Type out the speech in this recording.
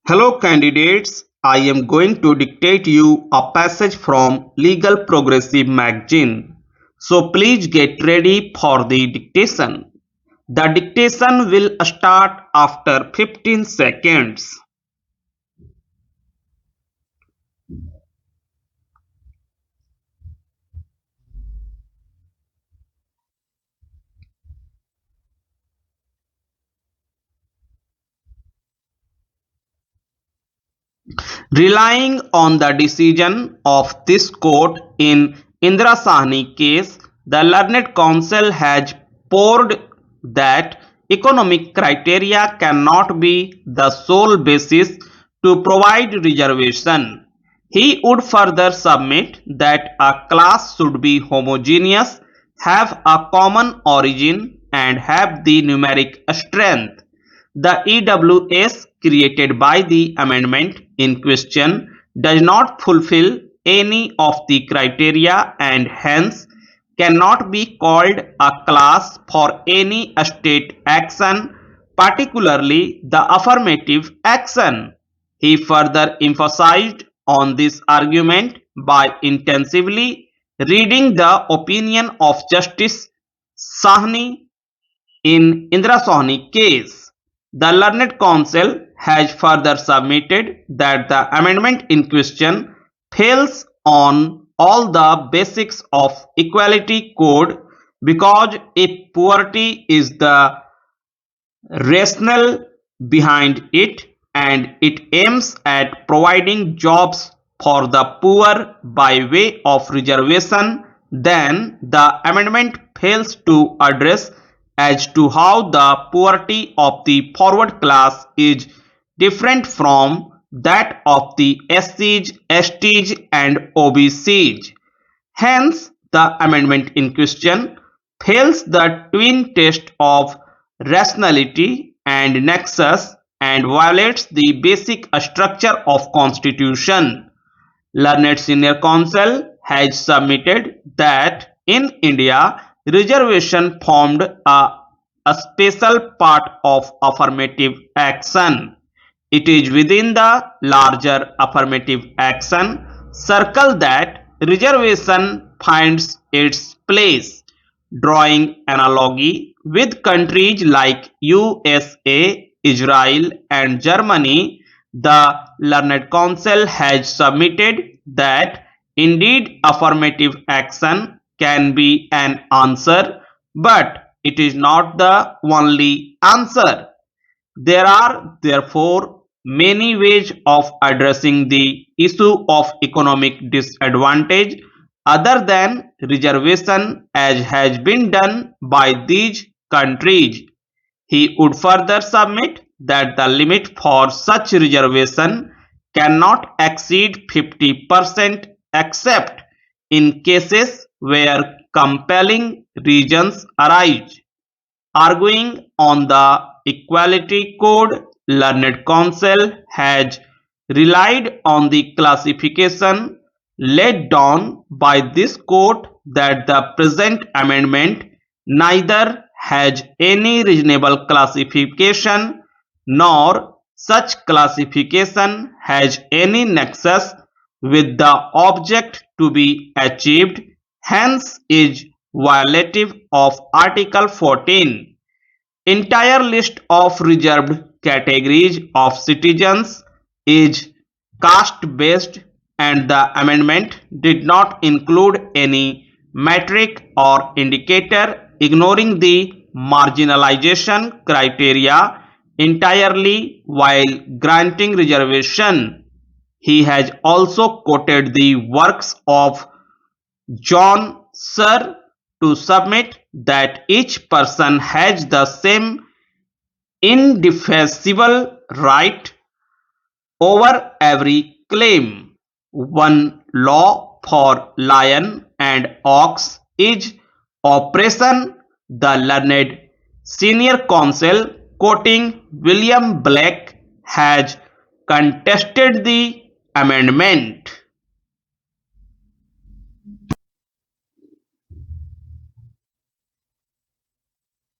Hello candidates, I am going to dictate you a passage from Legal Progressive magazine. So please get ready for the dictation. The dictation will start after 15 seconds. Relying on the decision of this court in Indra Sahni case, the learned counsel has poured that economic criteria cannot be the sole basis to provide reservation. He would further submit that a class should be homogeneous, have a common origin, and have the numeric strength. The EWS created by the amendment in question does not fulfill any of the criteria and hence cannot be called a class for any state action, particularly the affirmative action. He further emphasized on this argument by intensively reading the opinion of Justice Sahni in Indra Sahni case. The learned counsel has further submitted that the amendment in question fails on all the basics of equality code because if poverty is the rationale behind it and it aims at providing jobs for the poor by way of reservation, then the amendment fails to address as to how the poverty of the forward class is different from that of the SCs, STs and OBCs. Hence, the amendment in question fails the twin test of rationality and nexus and violates the basic structure of constitution. Learned Senior Counsel has submitted that in India, reservation formed a special part of affirmative action. It is within the larger affirmative action circle that reservation finds its place. Drawing analogy with countries like USA, Israel and Germany, the learned counsel has submitted that indeed affirmative action can be an answer, but it is not the only answer. There are therefore many ways of addressing the issue of economic disadvantage other than reservation as has been done by these countries. He would further submit that the limit for such reservation cannot exceed 50% except in cases where compelling reasons arise. Arguing on the Equality Code, learned counsel has relied on the classification laid down by this court that the present amendment neither has any reasonable classification nor such classification has any nexus with the object to be achieved, hence is violative of Article 14. Entire list of reserved categories of citizens is caste based and the amendment did not include any metric or indicator, ignoring the marginalization criteria entirely while granting reservation. He has also quoted the works of John Searle to submit that each person has the same indefensible right over every claim. One law for lion and ox is oppression. The learned senior counsel, quoting William Blake, has contested the amendment.